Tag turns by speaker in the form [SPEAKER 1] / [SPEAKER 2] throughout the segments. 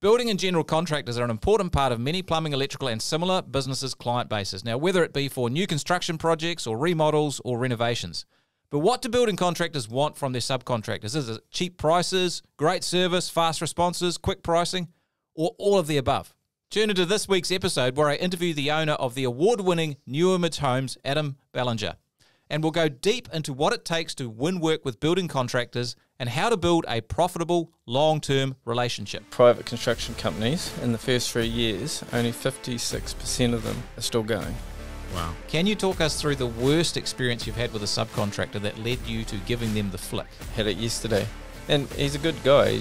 [SPEAKER 1] Building and general contractors are an important part of many plumbing, electrical and similar businesses' client bases. Now, whether it be for new construction projects or remodels or renovations. But what do building contractors want from their subcontractors? Is it cheap prices, great service, fast responses, quick pricing, or all of the above? Tune into this week's episode where I interview the owner of the award-winning New Image Homes, Adam Ballinger. And we'll go deep into what it takes to win work with building contractors and how to build a profitable, long-term relationship.
[SPEAKER 2] Private construction companies, in the first 3 years, only 56% of them are still going.
[SPEAKER 1] Wow. Can you talk us through the worst experience you've had with a subcontractor that led you to giving them the flick?
[SPEAKER 2] Had it yesterday. And he's a good guy,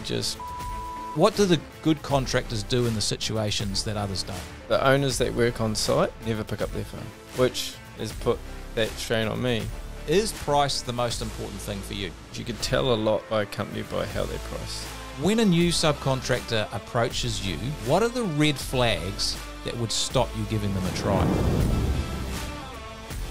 [SPEAKER 1] What do the good contractors do in the situations that others don't?
[SPEAKER 2] The owners that work on site never pick up their phone, which has put that strain on me.
[SPEAKER 1] Is price the most important thing for you?
[SPEAKER 2] You can tell a lot by a company by how they price.
[SPEAKER 1] When a new subcontractor approaches you, what are the red flags that would stop you giving them a try?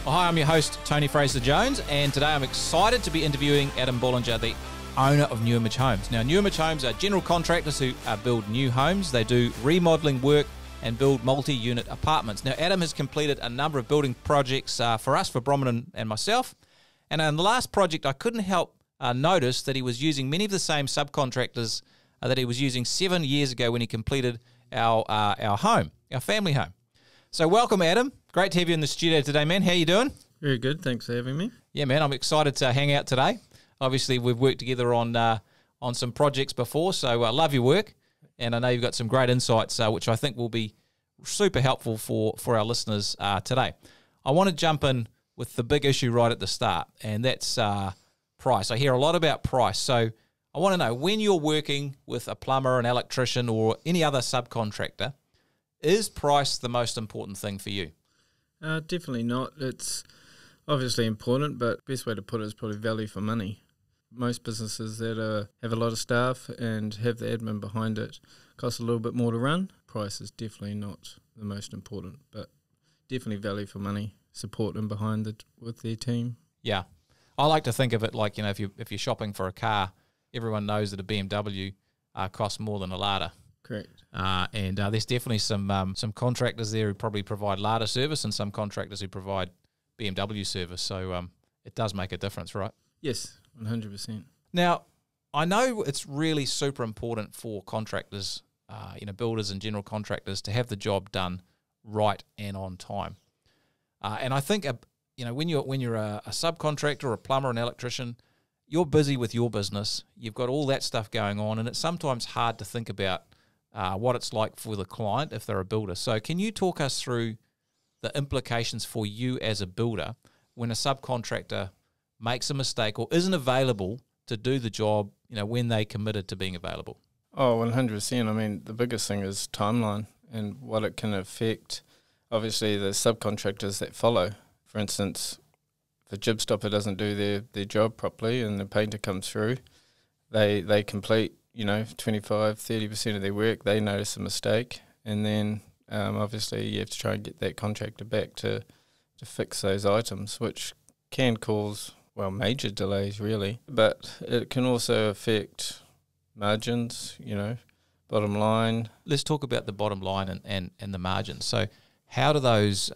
[SPEAKER 1] Well, hi, I'm your host, Tony Fraser-Jones, and today I'm excited to be interviewing Adam Ballinger, the owner of New Image Homes. Now, New Image Homes are general contractors who build new homes. They do remodeling work and build multi-unit apartments. Now, Adam has completed a number of building projects for us, for Bromman and myself. And on the last project, I couldn't help notice that he was using many of the same subcontractors that he was using 7 years ago when he completed our home, our family home. So welcome, Adam. Great to have you in the studio today, man. How you doing?
[SPEAKER 2] Very good. Thanks for having me.
[SPEAKER 1] Yeah, man. I'm excited to hang out today. Obviously, we've worked together on some projects before, so I love your work. And I know you've got some great insights, which I think will be super helpful for our listeners today. I want to jump in with the big issue right at the start, and that's price. I hear a lot about price. So I want to know, when you're working with a plumber, an electrician, or any other subcontractor, is price the most important thing for you?
[SPEAKER 2] Definitely not. It's obviously important, but best way to put it is probably value for money. Most businesses that have a lot of staff and have the admin behind it cost a little bit more to run. Price is definitely not the most important, but definitely value for money, support them behind it with their team.
[SPEAKER 1] Yeah. I like to think of it like, if you're shopping for a car, everyone knows that a BMW costs more than a Lada.
[SPEAKER 2] Correct.
[SPEAKER 1] And there's definitely some contractors there who probably provide Lada service and some contractors who provide BMW service. So it does make a difference, right?
[SPEAKER 2] Yes, 100%.
[SPEAKER 1] Now, I know it's really super important for contractors, builders and general contractors, to have the job done right and on time. And I think, when you're a subcontractor or a plumber, an electrician, you're busy with your business. You've got all that stuff going on, and it's sometimes hard to think about what it's like for the client if they're a builder. So can you talk us through the implications for you as a builder when a subcontractor makes a mistake or isn't available to do the job, when they committed to being available?
[SPEAKER 2] Oh, 100%. I mean, the biggest thing is timeline and what it can affect, obviously, the subcontractors that follow. For instance, if a jib stopper doesn't do their job properly and the painter comes through, they complete, 25, 30% of their work, they notice a mistake, and then obviously you have to try and get that contractor back to fix those items, which can cause major delays, really. But it can also affect margins, bottom line.
[SPEAKER 1] Let's talk about the bottom line and the margins. So how do those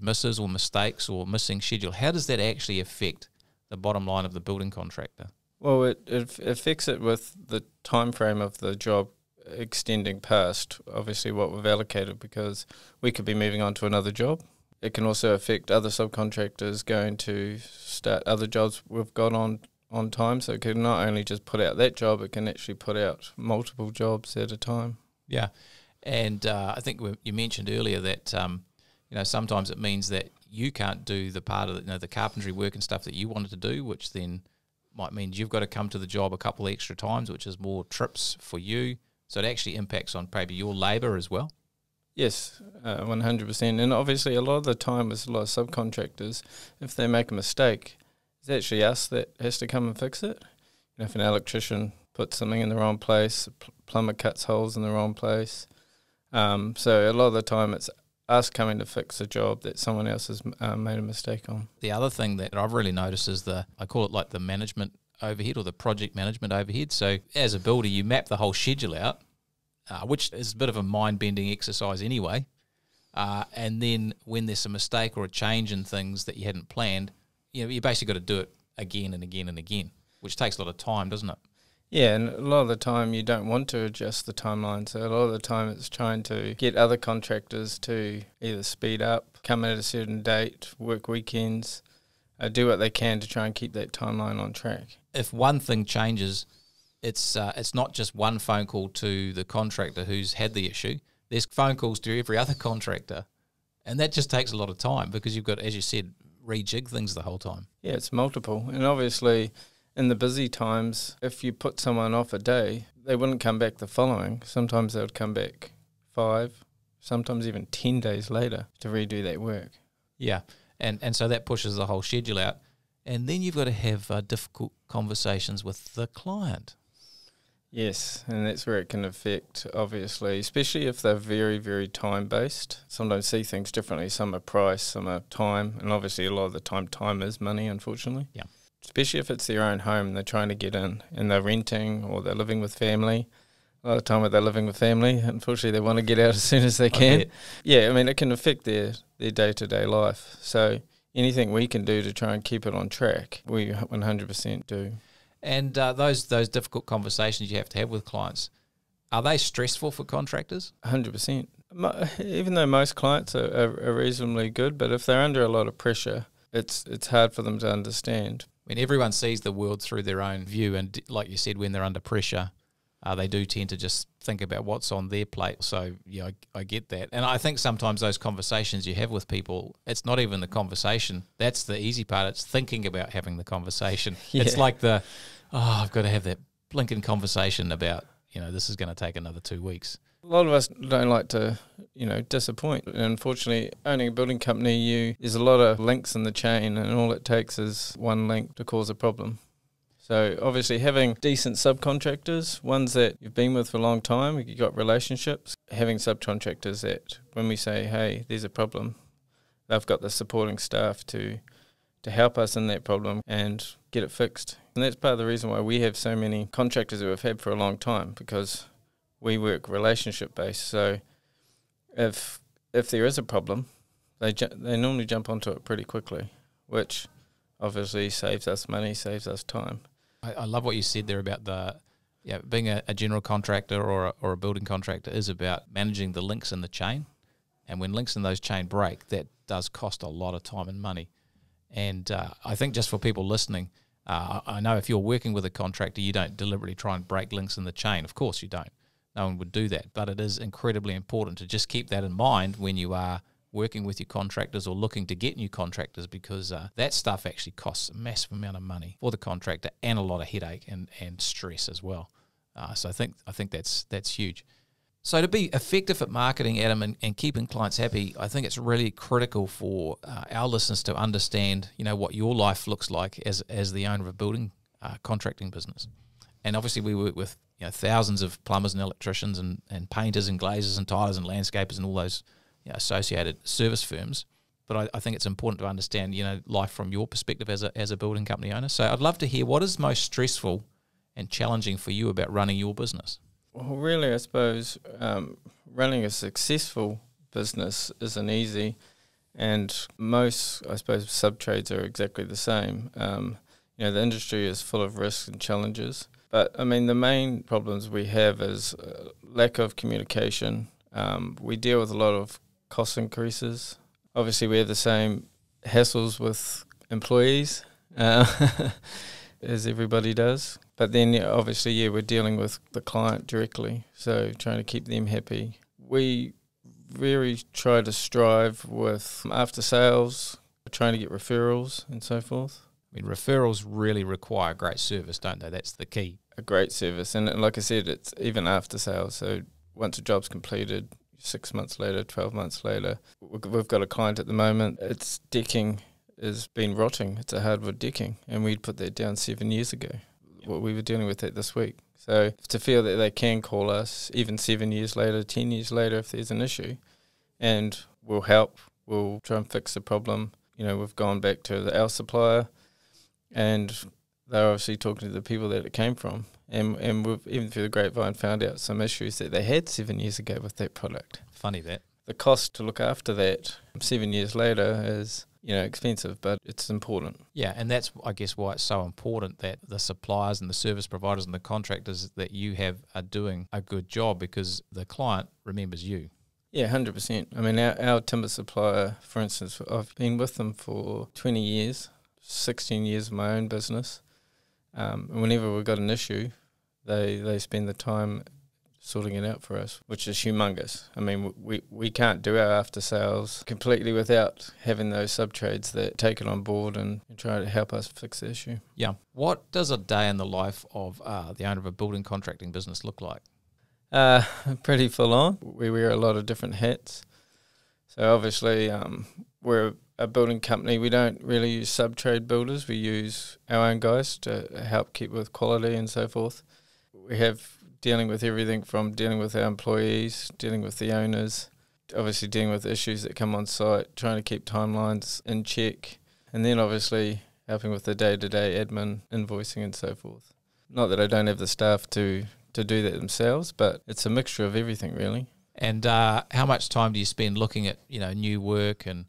[SPEAKER 1] misses or mistakes or missing schedule, how does that actually affect the bottom line of the building contractor?
[SPEAKER 2] Well, it affects it with the time frame of the job extending past, obviously, what we've allocated, because we could be moving on to another job. It can also affect other subcontractors going to start other jobs we've got on time. So it can not only just put out that job, it can actually put out multiple jobs at a time.
[SPEAKER 1] Yeah. And I think you mentioned earlier that, sometimes it means that you can't do the part of the carpentry work and stuff that you wanted to do, which then might mean you've got to come to the job a couple of extra times, which is more trips for you. So it actually impacts on maybe your labour as well.
[SPEAKER 2] Yes, 100%. And obviously a lot of the time with a lot of subcontractors, if they make a mistake, it's actually us that has to come and fix it. If an electrician puts something in the wrong place, a plumber cuts holes in the wrong place. So a lot of the time it's us coming to fix a job that someone else has made a mistake on.
[SPEAKER 1] The other thing that I've really noticed is I call it like the management overhead or the project management overhead. So as a builder, you map the whole schedule out. which is a bit of a mind-bending exercise anyway. And then when there's a mistake or a change in things that you hadn't planned, you basically got to do it again and again and again, which takes a lot of time, doesn't it?
[SPEAKER 2] Yeah, and a lot of the time you don't want to adjust the timeline. So a lot of the time it's trying to get other contractors to either speed up, come at a certain date, work weekends, do what they can to try and keep that timeline on track.
[SPEAKER 1] If one thing changes, it's not just one phone call to the contractor who's had the issue. There's phone calls to every other contractor, and that just takes a lot of time because you've got, as you said, rejig things the whole time.
[SPEAKER 2] Yeah, it's multiple. And obviously in the busy times, if you put someone off a day, they wouldn't come back the following. Sometimes they would come back 5, sometimes even 10 days later to redo that work.
[SPEAKER 1] Yeah, and so that pushes the whole schedule out. And then you've got to have difficult conversations with the client.
[SPEAKER 2] Yes, and that's where it can affect, obviously, especially if they're very, very time-based. Sometimes see things differently. Some are price, some are time, and obviously a lot of the time is money, unfortunately.
[SPEAKER 1] Yeah.
[SPEAKER 2] Especially if it's their own home, they're trying to get in, and they're renting or they're living with family. A lot of the time when they're living with family, unfortunately they want to get out as soon as they can. Yeah, I mean, it can affect their day-to-day life. So anything we can do to try and keep it on track, we 100% do.
[SPEAKER 1] And those difficult conversations you have to have with clients, are they stressful for contractors?
[SPEAKER 2] 100%. Even though most clients are reasonably good, but if they're under a lot of pressure, it's hard for them to understand.
[SPEAKER 1] I mean, everyone sees the world through their own view, and like you said, when they're under pressure, they do tend to just think about what's on their plate. So, yeah, I get that. And I think sometimes those conversations you have with people, it's not even the conversation. That's the easy part. It's thinking about having the conversation. Yeah. It's like I've got to have that blinking conversation about, this is going to take another 2 weeks.
[SPEAKER 2] A lot of us don't like to, disappoint. And unfortunately, owning a building company, there's a lot of links in the chain, and all it takes is one link to cause a problem. So obviously having decent subcontractors, ones that you've been with for a long time, you've got relationships, having subcontractors that when we say, hey, there's a problem, they've got the supporting staff to help us in that problem and get it fixed. And that's part of the reason why we have so many contractors who we've had for a long time, because we work relationship based. So if there is a problem, they normally jump onto it pretty quickly, which obviously saves us money, saves us time.
[SPEAKER 1] I love what you said there about being a general contractor or a building contractor is about managing the links in the chain. And when links in those chain break, that does cost a lot of time and money. And I think just for people listening, I know if you're working with a contractor, you don't deliberately try and break links in the chain. Of course you don't. No one would do that. But it is incredibly important to just keep that in mind when you are working with your contractors or looking to get new contractors, because that stuff actually costs a massive amount of money for the contractor and a lot of headache and stress as well. So I think that's huge. So to be effective at marketing, Adam, and keeping clients happy, I think it's really critical for our listeners to understand, what your life looks like as the owner of a building contracting business. And obviously we work with thousands of plumbers and electricians and painters and glazers and tilers and landscapers and all those associated service firms. But I think it's important to understand, life from your perspective as a building company owner. So I'd love to hear, what is most stressful and challenging for you about running your business?
[SPEAKER 2] Well, really, I suppose running a successful business isn't easy, and most, I suppose, sub-trades are exactly the same. The industry is full of risks and challenges. But, I mean, the main problems we have is lack of communication. We deal with a lot of cost increases. Obviously, we have the same hassles with employees as everybody does. But then, obviously, we're dealing with the client directly, so trying to keep them happy. We very try to strive with after sales, trying to get referrals and so forth.
[SPEAKER 1] I mean, referrals really require great service, don't they? That's the key.
[SPEAKER 2] A great service. And like I said, it's even after sales. So once a job's completed, 6 months later, 12 months later, we've got a client at the moment, its decking has been rotting. It's a hardwood decking, and we'd put that down 7 years ago. What we were dealing with that this week. So to feel that they can call us even 7 years later, 10 years later if there's an issue, and we'll help, we'll try and fix the problem. We've gone back to our supplier, and they're obviously talking to the people that it came from. And we've, even through the grapevine, found out some issues that they had 7 years ago with that product.
[SPEAKER 1] Funny that.
[SPEAKER 2] The cost to look after that 7 years later is, expensive, but it's important.
[SPEAKER 1] Yeah, and that's, I guess, why it's so important that the suppliers and the service providers and the contractors that you have are doing a good job, because the client remembers you.
[SPEAKER 2] Yeah, 100%. I mean, our timber supplier, for instance, I've been with them for 20 years, 16 years of my own business. And whenever we've got an issue, they spend the time sorting it out for us, which is humongous. I mean, we can't do our after sales completely without having those sub-trades that take it on board and try to help us fix the issue.
[SPEAKER 1] Yeah. What does a day in the life of the owner of a building contracting business look like?
[SPEAKER 2] Pretty full on. We wear a lot of different hats. So obviously, we're a building company. We don't really use sub-trade builders. We use our own guys to help keep with quality and so forth. We have dealing with everything from dealing with our employees, dealing with the owners, obviously dealing with issues that come on site, trying to keep timelines in check, and then obviously helping with the day-to-day admin, invoicing and so forth. Not that I don't have the staff to do that themselves, but it's a mixture of everything really.
[SPEAKER 1] And how much time do you spend looking at new work and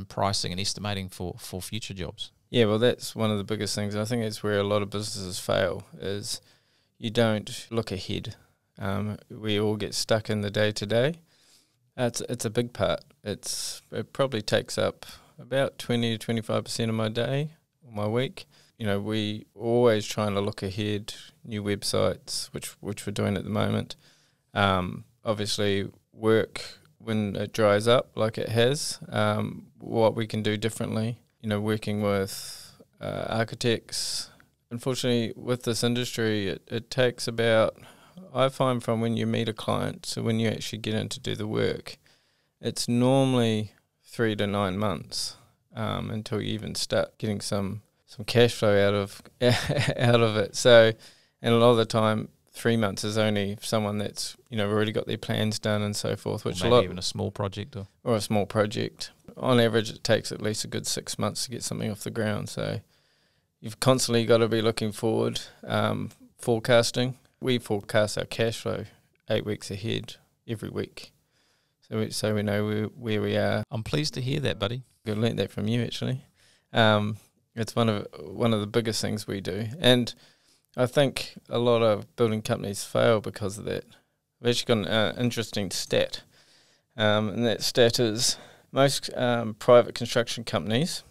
[SPEAKER 1] pricing and estimating for future jobs? Yeah,
[SPEAKER 2] well, that's one of the biggest things. I think that's where a lot of businesses fail, is you don't look ahead. We all get stuck in the day-to-day. It's a big part. It probably takes up about 20 to 25% of my day or my week. We always trying to look ahead, new websites, which we're doing at the moment. Obviously, work when it dries up like it has, what we can do differently. Working with architects. Unfortunately, with this industry, it takes about, I find from when you meet a client, so when you actually get in to do the work, it's normally 3 to 9 months until you even start getting some cash flow out of it. So, and a lot of the time, 3 months is only someone that's already got their plans done and so forth. Which
[SPEAKER 1] or maybe even a small project
[SPEAKER 2] or a small project. On average, it takes at least a good 6 months to get something off the ground. So you've constantly got to be looking forward, forecasting. We forecast our cash flow 8 weeks ahead every week, so we know where we are.
[SPEAKER 1] I'm pleased to hear that, buddy.
[SPEAKER 2] I learnt that from you actually. It's one of the biggest things we do, and I think a lot of building companies fail because of that. We've actually got an interesting stat, and that stat is most private construction companies,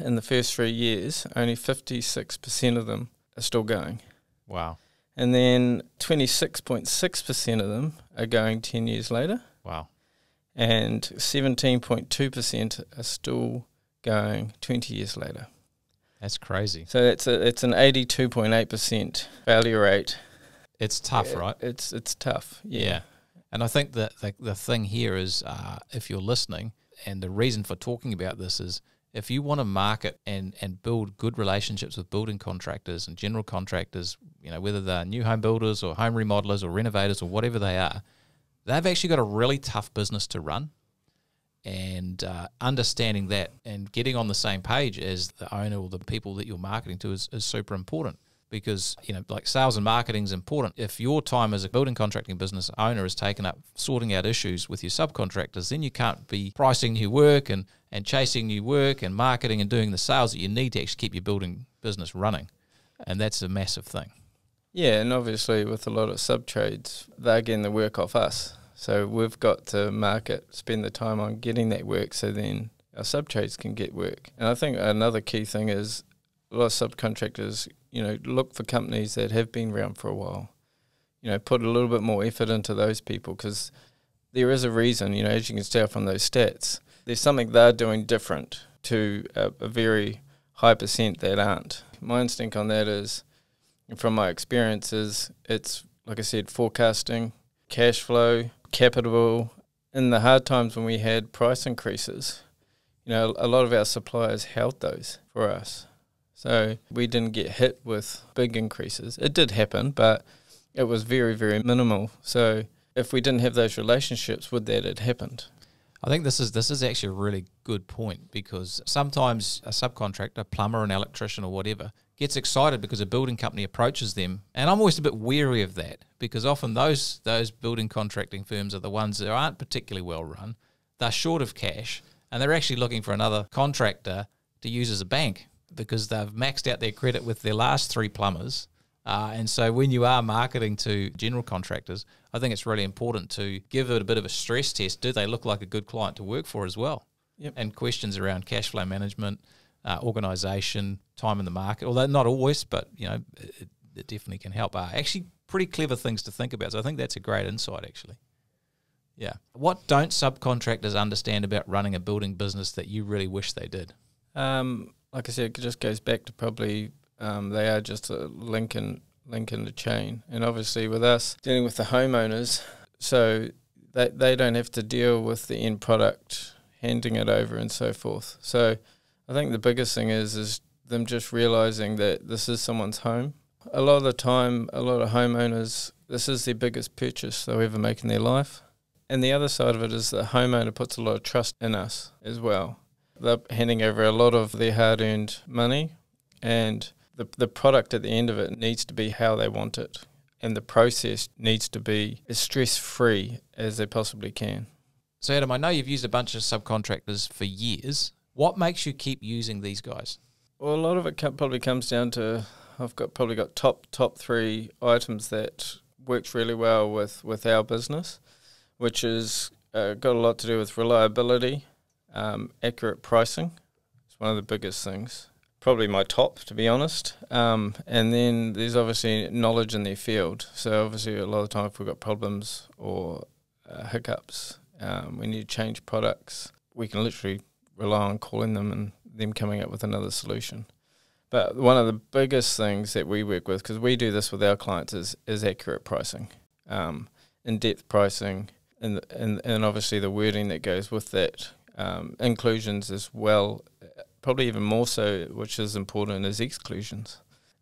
[SPEAKER 2] in the first 3 years, only 56% of them are still going.
[SPEAKER 1] Wow.
[SPEAKER 2] And then 26.6% of them are going 10 years later.
[SPEAKER 1] Wow.
[SPEAKER 2] And 17.2% are still going 20 years later.
[SPEAKER 1] That's crazy.
[SPEAKER 2] So it's an 82.8% failure rate.
[SPEAKER 1] It's tough, right?
[SPEAKER 2] It's tough, yeah.
[SPEAKER 1] And I think that the thing here is, if you're listening, and the reason for talking about this is, if you want to market and build good relationships with building contractors and general contractors, whether they're new home builders or home remodelers or renovators or whatever they are, they've actually got a really tough business to run. And understanding that and getting on the same page as the owner or the people that you're marketing to is super important, because like sales and marketing is important. If your time as a building contracting business owner is taken up sorting out issues with your subcontractors, then you can't be pricing new work and chasing new work and marketing and doing the sales that you need to actually keep your building business running. And that's a massive thing. Yeah,
[SPEAKER 2] and obviously with a lot of sub-trades, they're getting the work off us. So we've got to market, spend the time on getting that work so then our sub-trades can get work. And I think another key thing is a lot of subcontractors, look for companies that have been around for a while. Put a little bit more effort into those people, because there is a reason, as you can tell from those stats, there's something they're doing different to a very high percent that aren't. My instinct on that is, from my experiences, it's, like I said, forecasting, cash flow, capital. In the hard times when we had price increases, a lot of our suppliers held those for us. So we didn't get hit with big increases. It did happen, but it was very, very minimal. So if we didn't have those relationships, would that have happened?
[SPEAKER 1] I think this is actually a really good point, because sometimes a subcontractor, plumber, an electrician or whatever, gets excited because a building company approaches them. And I'm always a bit wary of that, because often those building contracting firms are the ones that aren't particularly well run. They're short of cash, and they're actually looking for another contractor to use as a bank because they've maxed out their credit with their last 3 plumbers. And so when you are marketing to general contractors, I think it's really important to give it a bit of a stress test. Do they look like a good client to work for as well?
[SPEAKER 2] Yep.
[SPEAKER 1] And questions around cash flow management, organisation, time in the market, although not always, but it definitely can help. Actually pretty clever things to think about. So I think that's a great insight, actually. Yeah. What don't subcontractors understand about running a building business that you really wish they did?
[SPEAKER 2] Like I said, it just goes back to probably they are just a link in the chain. And obviously with us dealing with the homeowners, so they don't have to deal with the end product, handing it over and so forth. So I think the biggest thing is them just realising that this is someone's home. A lot of the time, a lot of homeowners, this is their biggest purchase they'll ever make in their life. And the other side of it is the homeowner puts a lot of trust in us as well. They're handing over a lot of their hard-earned money, and the product at the end of it needs to be how they want it. And the process needs to be as stress-free as they possibly can.
[SPEAKER 1] So Adam, I know you've used a bunch of subcontractors for years. What makes you keep using these guys?
[SPEAKER 2] Well, a lot of it probably comes down to I've probably got top 3 items that works really well with our business, which is got a lot to do with reliability, accurate pricing. It's one of the biggest things. Probably my top, to be honest. And then there's obviously knowledge in their field. So obviously a lot of the time if we've got problems or hiccups, we need to change products, we can literally rely on calling them and them coming up with another solution. But one of the biggest things that we work with, because we do this with our clients, is accurate pricing, in-depth pricing, and obviously the wording that goes with that, inclusions as well, probably even more so, which is important, is exclusions.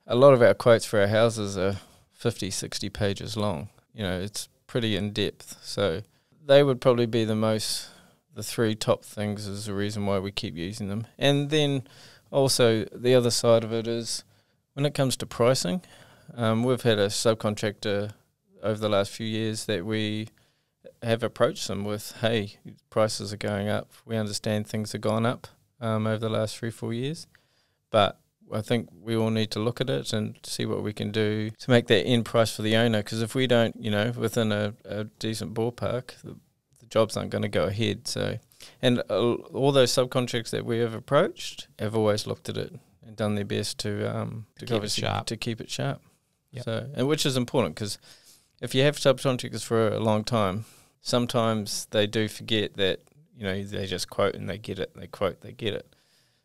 [SPEAKER 2] A lot of our quotes for our houses are 50, 60 pages long. It's pretty in-depth. So they would probably be the 3 top things is the reason why we keep using them. And then also the other side of it is when it comes to pricing, we've had a subcontractor over the last few years that we have approached them with, hey, prices are going up. We understand things have gone up over the last 3-4 years, but I think we all need to look at it and see what we can do to make that end price for the owner, because if we don't, within a decent ballpark, the jobs aren't going to go ahead. So, and all those subcontractors that we have approached have always looked at it and done their best to keep it sharp.
[SPEAKER 1] Yep.
[SPEAKER 2] So, and which is important, because if you have subcontractors for a long time, sometimes they do forget that they just quote and they get it. They quote, they get it.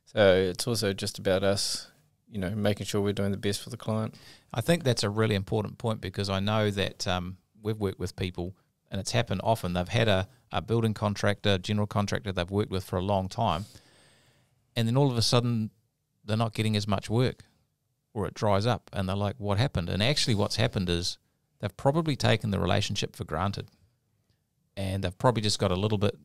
[SPEAKER 2] So it's also just about us, making sure we're doing the best for the client.
[SPEAKER 1] I think that's a really important point, because I know that we've worked with people, and it's happened often. They've had a building contractor, general contractor they've worked with for a long time, and then all of a sudden they're not getting as much work, or it dries up, and they're like, what happened? And actually what's happened is they've probably taken the relationship for granted, and they've probably just got a little bit,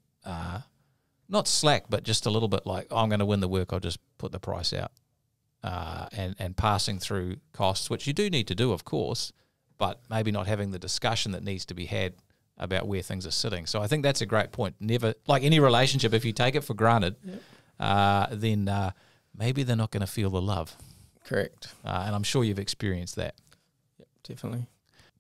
[SPEAKER 1] not slack, but just a little bit like, I'm going to win the work, I'll just put the price out, and passing through costs, which you do need to do, of course, but maybe not having the discussion that needs to be had about where things are sitting. So I think that's a great point. Never, like any relationship, if you take it for granted, then maybe they're not going to feel the love.
[SPEAKER 2] Correct.
[SPEAKER 1] And I'm sure you've experienced that.
[SPEAKER 2] Yep, definitely.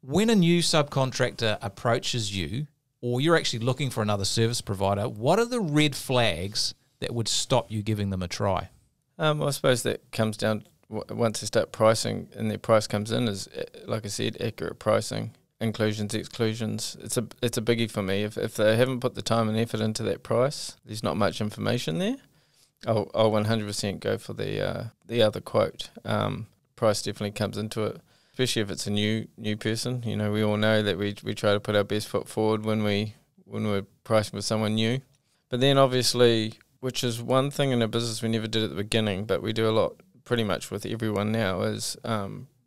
[SPEAKER 1] When a new subcontractor approaches you, or you're actually looking for another service provider, what are the red flags that would stop you giving them a try?
[SPEAKER 2] I suppose that comes down, once they start pricing and their price comes in, is, like I said, accurate pricing, inclusions, exclusions. It's a biggie for me. If they haven't put the time and effort into that price, there's not much information there, I'll 100% go for the other quote. Price definitely comes into it, especially if it's a new person. We all know that we try to put our best foot forward when we're pricing with someone new. But then obviously, which is one thing in a business we never did at the beginning, but we do a lot pretty much with everyone now, is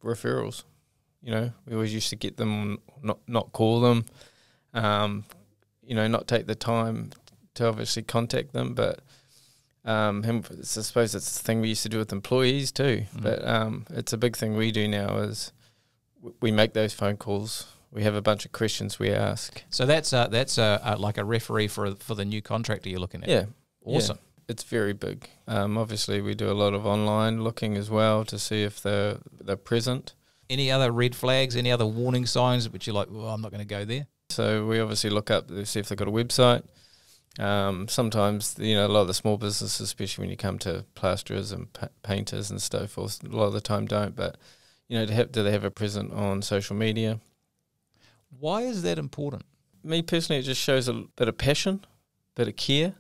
[SPEAKER 2] referrals. We always used to get them, not call them, not take the time to obviously contact them, but I suppose it's the thing we used to do with employees too. But it's a big thing we do now is we make those phone calls. We have a bunch of questions we ask.
[SPEAKER 1] So that's like a referee for the new contractor you're looking at.
[SPEAKER 2] Yeah,
[SPEAKER 1] awesome.
[SPEAKER 2] Yeah. It's very big. Obviously, we do a lot of online looking as well to see if they're present.
[SPEAKER 1] Any other red flags? Any other warning signs which you're like, well, I'm not going to go there?
[SPEAKER 2] So we obviously look up to see if they've got a website. Sometimes, a lot of the small businesses, especially when you come to plasterers and painters and so forth, a lot of the time don't. But, do they have a presence on social media?
[SPEAKER 1] Why is that important?
[SPEAKER 2] Me personally, it just shows a bit of passion, a bit of care.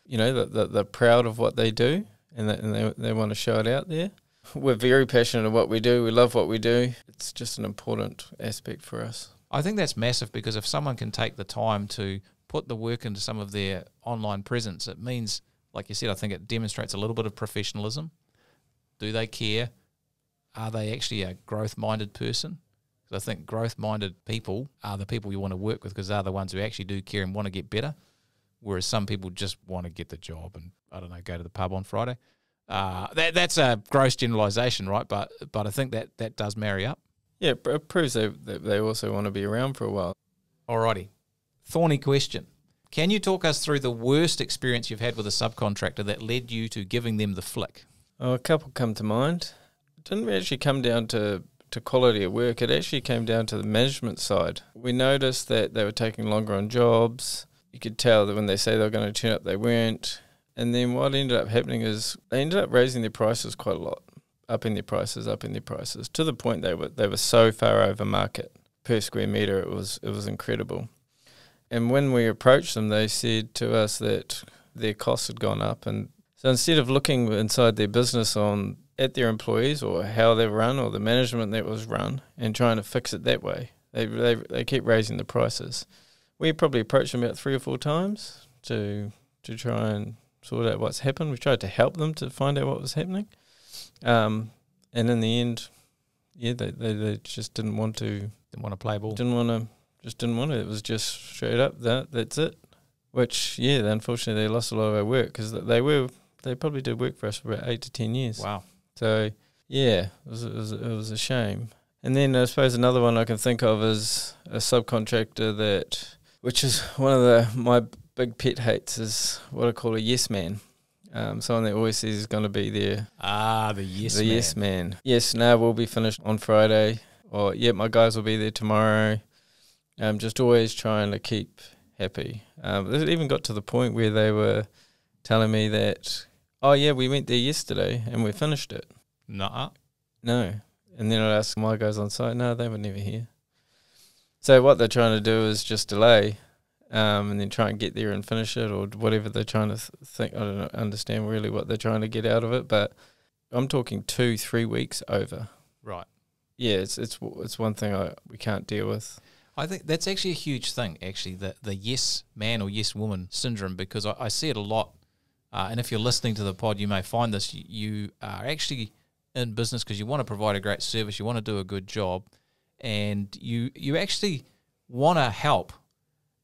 [SPEAKER 2] That they're proud of what they do and they want to show it out there. We're very passionate about what we do. We love what we do. It's just an important aspect for us.
[SPEAKER 1] I think that's massive because if someone can take the time to put the work into some of their online presence, it means, like you said, I think it demonstrates a little bit of professionalism. Do they care? Are they actually a growth-minded person? Because I think growth-minded people are the people you want to work with because they're the ones who actually do care and want to get better. Whereas some people just want to get the job and, go to the pub on Friday. That's a gross generalisation, right? But I think that does marry up.
[SPEAKER 2] Yeah, it proves they also want to be around for a while.
[SPEAKER 1] Alrighty. Thorny question. Can you talk us through the worst experience you've had with a subcontractor that led you to giving them the flick?
[SPEAKER 2] Oh, a couple come to mind. It didn't actually come down to quality of work. It actually came down to the management side. We noticed that they were taking longer on jobs. You could tell that when they say they were going to turn up, they weren't. And then what ended up happening is they ended up raising their prices quite a lot, upping their prices, to the point they were so far over market per square metre. It was incredible. And when we approached them, they said to us that their costs had gone up. And so instead of looking inside their business at their employees or how they run or the management that was run and trying to fix it that way, they keep raising the prices. We probably approached them about 3 or 4 times to try and sort out what's happened. We tried to help them to find out what was happening. And in the end, they just didn't want to
[SPEAKER 1] play ball.
[SPEAKER 2] Didn't want to. It was just straight up that's it. Which, unfortunately they lost a lot of our work because they probably did work for us for about 8 to 10 years.
[SPEAKER 1] Wow.
[SPEAKER 2] So, it was a shame. And then I suppose another one I can think of is a subcontractor which is one of my big pet hates is what I call a yes man. Someone that always says is going to be there.
[SPEAKER 1] The yes man.
[SPEAKER 2] Yes, no, we'll be finished on Friday. Or, my guys will be there tomorrow. Just always trying to keep happy. It even got to the point where they were telling me that, we went there yesterday and we finished it.
[SPEAKER 1] Nuh-uh.
[SPEAKER 2] No. And then I'd ask my guys on site, no, they were never here. So what they're trying to do is just delay and then try and get there and finish it or whatever they're trying to think. I don't understand really what they're trying to get out of it, but I'm talking 2-3 weeks over.
[SPEAKER 1] Right.
[SPEAKER 2] Yeah, it's one thing we can't deal with.
[SPEAKER 1] I think that's actually a huge thing, actually, the yes man or yes woman syndrome, because I see it a lot. And if you're listening to the pod, you may find this. You are actually in business because you want to provide a great service, you want to do a good job, and you actually want to help.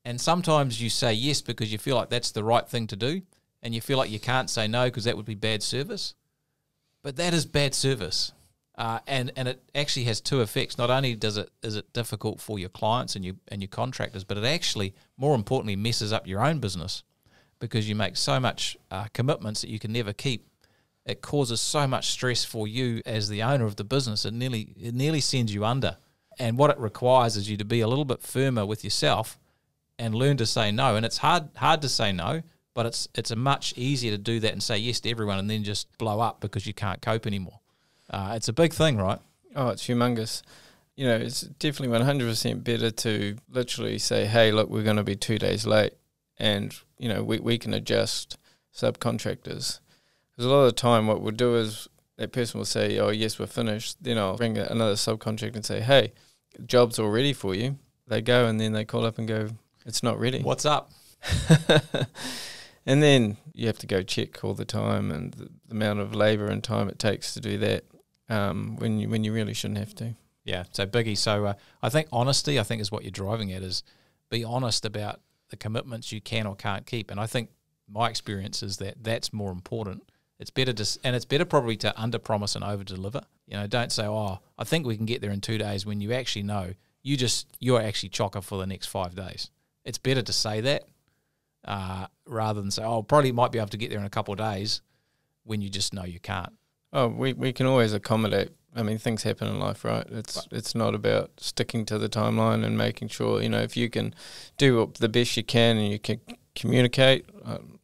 [SPEAKER 1] And sometimes you say yes because you feel like that's the right thing to do, and you feel like you can't say no because that would be bad service. But that is bad service. And it actually has 2 effects. Not only is it difficult for your clients and your contractors, but it actually, more importantly, messes up your own business because you make so much commitments that you can never keep. It causes so much stress for you as the owner of the business. It nearly sends you under. And what it requires is you to be a little bit firmer with yourself and learn to say no. And it's hard to say no, but it's a much easier to do that and say yes to everyone and then just blow up because you can't cope anymore. It's a big thing, right?
[SPEAKER 2] Oh, it's humongous. It's definitely 100% better to literally say, hey, look, we're going to be 2 days late and, we can adjust subcontractors. Because a lot of the time what we'll do is that person will say, oh, yes, we're finished. Then I'll bring another subcontractor and say, hey, the job's all ready for you. They go and then they call up and go, it's not ready.
[SPEAKER 1] What's up?
[SPEAKER 2] And then you have to go check all the time and the amount of labour and time it takes to do that when you really shouldn't have to.
[SPEAKER 1] Yeah, so biggie. So I think honesty, is what you're driving at, is be honest about the commitments you can or can't keep. And I think my experience is that that's more important. It's better it's better probably to under-promise and over-deliver. Don't say, I think we can get there in 2 days, when you actually know you're actually chocker for the next 5 days. It's better to say that rather than say, probably might be able to get there in a couple of days, when you just know you can't.
[SPEAKER 2] Oh, we can always accommodate. I mean, things happen in life, right? It's not about sticking to the timeline and making sure, if you can do the best you can and you can communicate.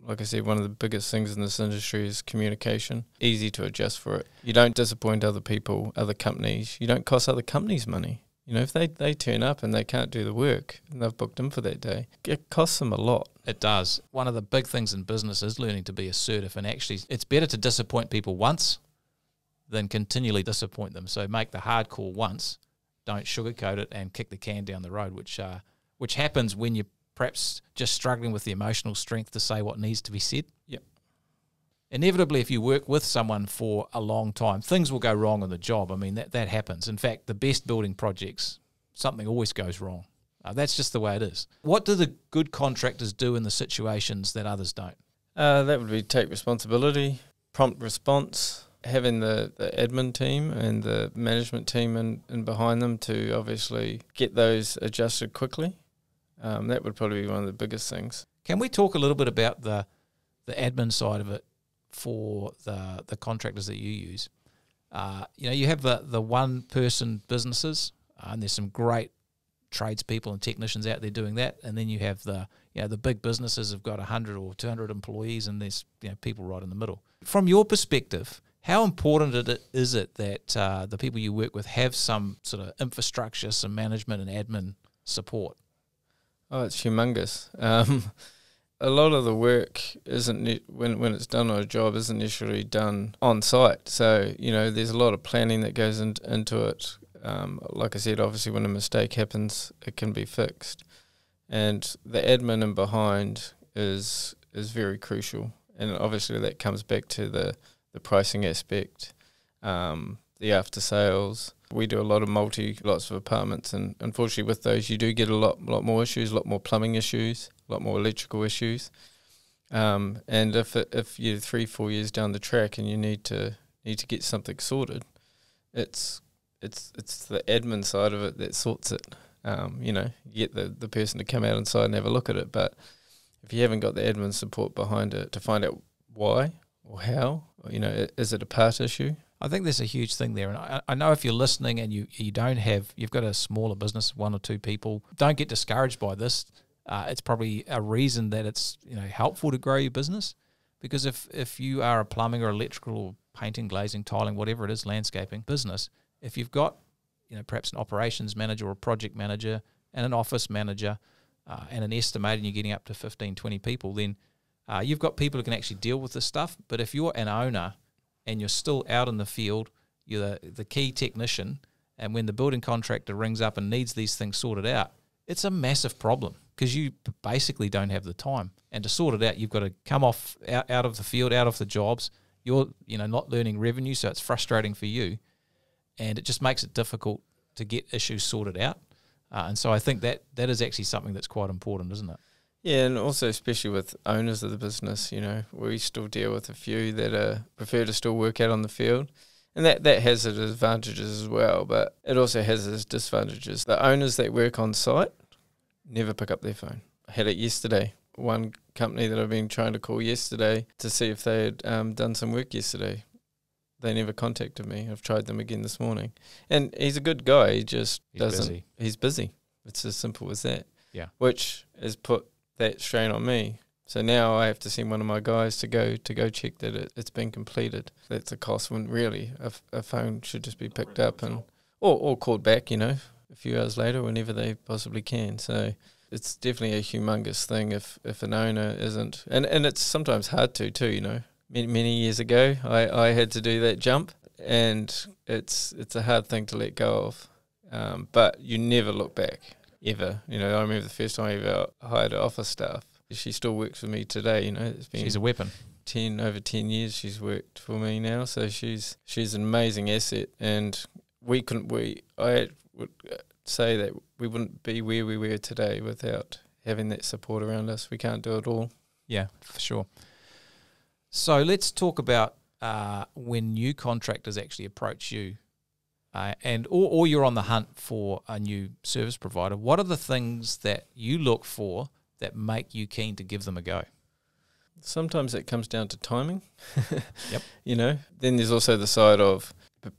[SPEAKER 2] Like I said, one of the biggest things in this industry is communication. Easy to adjust for it. You don't disappoint other people, other companies. You don't cost other companies money. If they turn up and they can't do the work and they've booked in for that day, it costs them a lot.
[SPEAKER 1] It does. One of the big things in business is learning to be assertive, and actually it's better to disappoint people once than continually disappoint them. So make the hard call once, don't sugarcoat it and kick the can down the road, which happens when you're perhaps just struggling with the emotional strength to say what needs to be said.
[SPEAKER 2] Yep.
[SPEAKER 1] Inevitably, if you work with someone for a long time, things will go wrong on the job. I mean, that happens. In fact, the best building projects, something always goes wrong. That's just the way it is. What do the good contractors do in the situations that others don't?
[SPEAKER 2] That would be take responsibility, prompt response, having the admin team and the management team in behind them to obviously get those adjusted quickly. That would probably be one of the biggest things.
[SPEAKER 1] Can we talk a little bit about the admin side of it for the contractors that you use? You have the one-person businesses, and there's some great tradespeople and technicians out there doing that, and then you have the big businesses have got 100 or 200 employees, and there's people right in the middle. From your perspective, how important is it that the people you work with have some sort of infrastructure, some management and admin support?
[SPEAKER 2] Oh, it's humongous. A lot of the work isn't when it's done on a job isn't necessarily done on site. So there's a lot of planning that goes into it. Like I said, obviously when a mistake happens, it can be fixed, and the admin in behind is very crucial. And obviously that comes back to the pricing aspect, the after sales. We do a lot of lots of apartments, and unfortunately with those you do get a lot more issues, a lot more plumbing issues, a lot more electrical issues. And if you're 3-4 years down the track and you need to get something sorted, it's the admin side of it that sorts it. You get the person to come out inside and have a look at it, but if you haven't got the admin support behind it to find out why or how, is it a part issue?
[SPEAKER 1] I think there's a huge thing there, and I know if you're listening and you've got a smaller business, 1 or 2 people, don't get discouraged by this. It's probably a reason that it's helpful to grow your business, because if you are a plumbing or electrical or painting, glazing, tiling, whatever it is, landscaping business, if you've got perhaps an operations manager or a project manager and an office manager and an estimator, and you're getting up to 15, 20 people, then you've got people who can actually deal with this stuff. But if you're an owner and you're still out in the field, you're the key technician, and when the building contractor rings up and needs these things sorted out, it's a massive problem, because you basically don't have the time. And to sort it out, you've got to come out of the field, out of the jobs. You're not earning revenue, so it's frustrating for you, and it just makes it difficult to get issues sorted out. And so I think that is actually something that's quite important, isn't it?
[SPEAKER 2] Yeah, and also especially with owners of the business, we still deal with a few that prefer to still work out on the field. And that has its advantages as well, but it also has its disadvantages. The owners that work on site never pick up their phone. I had it yesterday. One company that I've been trying to call yesterday to see if they had done some work yesterday, they never contacted me. I've tried them again this morning. And he's a good guy, he's doesn't. He's busy. It's as simple as that. Yeah. Which has put that strain on me. So now I have to send one of my guys to go check that it's been completed. That's a cost, when really a phone should just be picked up and or called back, a few hours later whenever they possibly can. So it's definitely a humongous thing if an owner isn't, and it's sometimes hard too. Many years ago I had to do that jump, and it's a hard thing to let go of. But you never look back. Ever. I remember the first time I ever hired office staff. She still works for me today, It's been
[SPEAKER 1] she's a weapon.
[SPEAKER 2] Over 10 years she's worked for me now, so she's an amazing asset, and I would say that we wouldn't be where we were today without having that support around us. We can't do it all.
[SPEAKER 1] Yeah, for sure. So let's talk about when new contractors actually approach you, or you're on the hunt for a new service provider. What are the things that you look for that make you keen to give them a go?
[SPEAKER 2] Sometimes it comes down to timing.
[SPEAKER 1] Yep.
[SPEAKER 2] Then there's also the side of,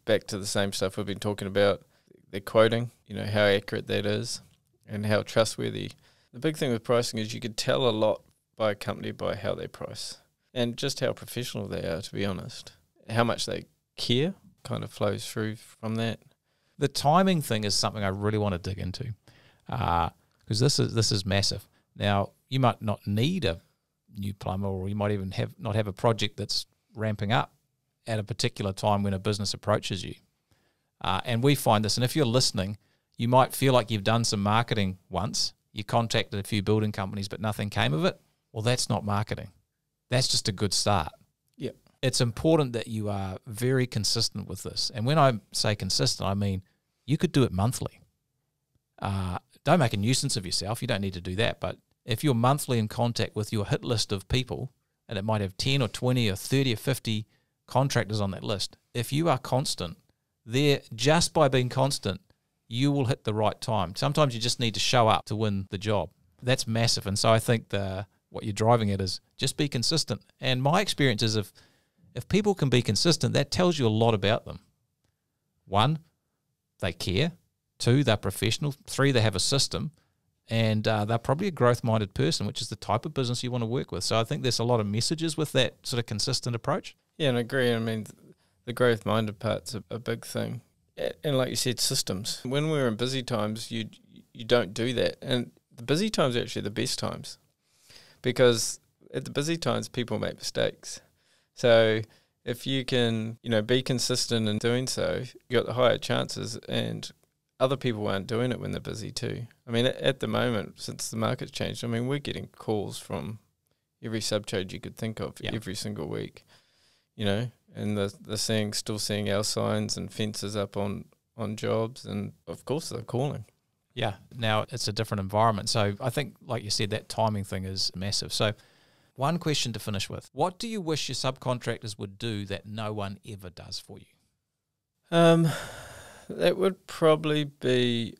[SPEAKER 2] back to the same stuff we've been talking about, the quoting, how accurate that is and how trustworthy. The big thing with pricing is you could tell a lot by a company by how they price and just how professional they are, to be honest. How much they care kind of flows through from that.
[SPEAKER 1] The timing thing is something I really want to dig into because this is massive. Now, you might not need a new plumber, or you might even not have a project that's ramping up at a particular time when a business approaches you. And we find this, and if you're listening, you might feel like you've done some marketing once. You contacted a few building companies, but nothing came of it. Well, that's not marketing. That's just a good start.
[SPEAKER 2] Yep.
[SPEAKER 1] It's important that you are very consistent with this. And when I say consistent, I mean you could do it monthly. Don't make a nuisance of yourself. You don't need to do that. But if you're monthly in contact with your hit list of people, and it might have 10 or 20 or 30 or 50 contractors on that list, if you are constant, there, just by being constant, you will hit the right time. Sometimes you just need to show up to win the job. That's massive. And so I think what you're driving at is just be consistent. And my experience is if people can be consistent, that tells you a lot about them. 1, they care. 2, they're professional. 3, they have a system. And they're probably a growth-minded person, which is the type of business you want to work with. So I think there's a lot of messages with that sort of consistent approach.
[SPEAKER 2] Yeah, and I agree. I mean, the growth-minded part's a big thing. And like you said, systems. When we're in busy times, you don't do that. And the busy times are actually the best times, because at the busy times, people make mistakes. So if you can, be consistent in doing so, you got the higher chances, and other people aren't doing it when they're busy too. I mean, at the moment, since the market's changed, we're getting calls from every subtrade you could think of every single week, and they're still seeing our signs and fences up on jobs, and of course they're calling.
[SPEAKER 1] Yeah, now it's a different environment. So I think, like you said, that timing thing is massive. So one question to finish with. What do you wish your subcontractors would do that no one ever does for you?
[SPEAKER 2] That would probably be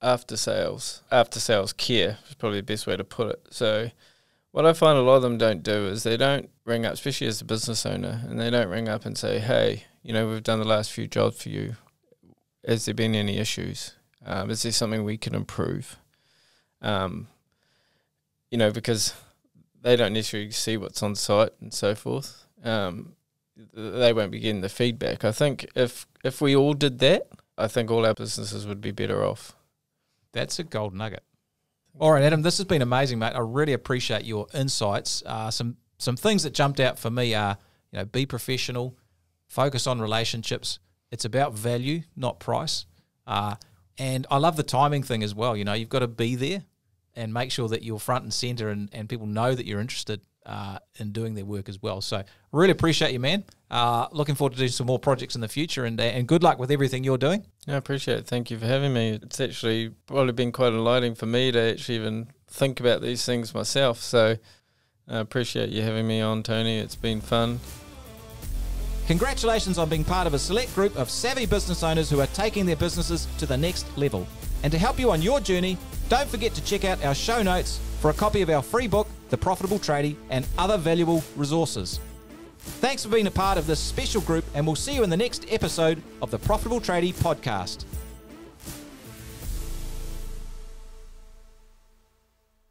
[SPEAKER 2] after sales. After sales care is probably the best way to put it. So what I find a lot of them don't do is they don't ring up, especially as a business owner, and they don't ring up and say, hey, we've done the last few jobs for you. Has there been any issues? Is there something we can improve? Because they don't necessarily see what's on site and so forth. They won't be getting the feedback. I think if we all did that, I think all our businesses would be better off.
[SPEAKER 1] That's a gold nugget. All right, Adam, this has been amazing, mate. I really appreciate your insights. Some things that jumped out for me are, be professional, focus on relationships. It's about value, not price. And I love the timing thing as well. You've got to be there and make sure that you're front and center, and people know that you're interested in doing their work as well. So really appreciate you, man. Looking forward to doing some more projects in the future, and good luck with everything you're doing.
[SPEAKER 2] I appreciate it. Thank you for having me. It's actually probably been quite enlightening for me to actually even think about these things myself. So I appreciate you having me on, Tony. It's been fun.
[SPEAKER 1] Congratulations on being part of a select group of savvy business owners who are taking their businesses to the next level. And to help you on your journey, don't forget to check out our show notes for a copy of our free book, The Profitable Tradie, and other valuable resources. Thanks for being a part of this special group, and we'll see you in the next episode of the Profitable Tradie Podcast.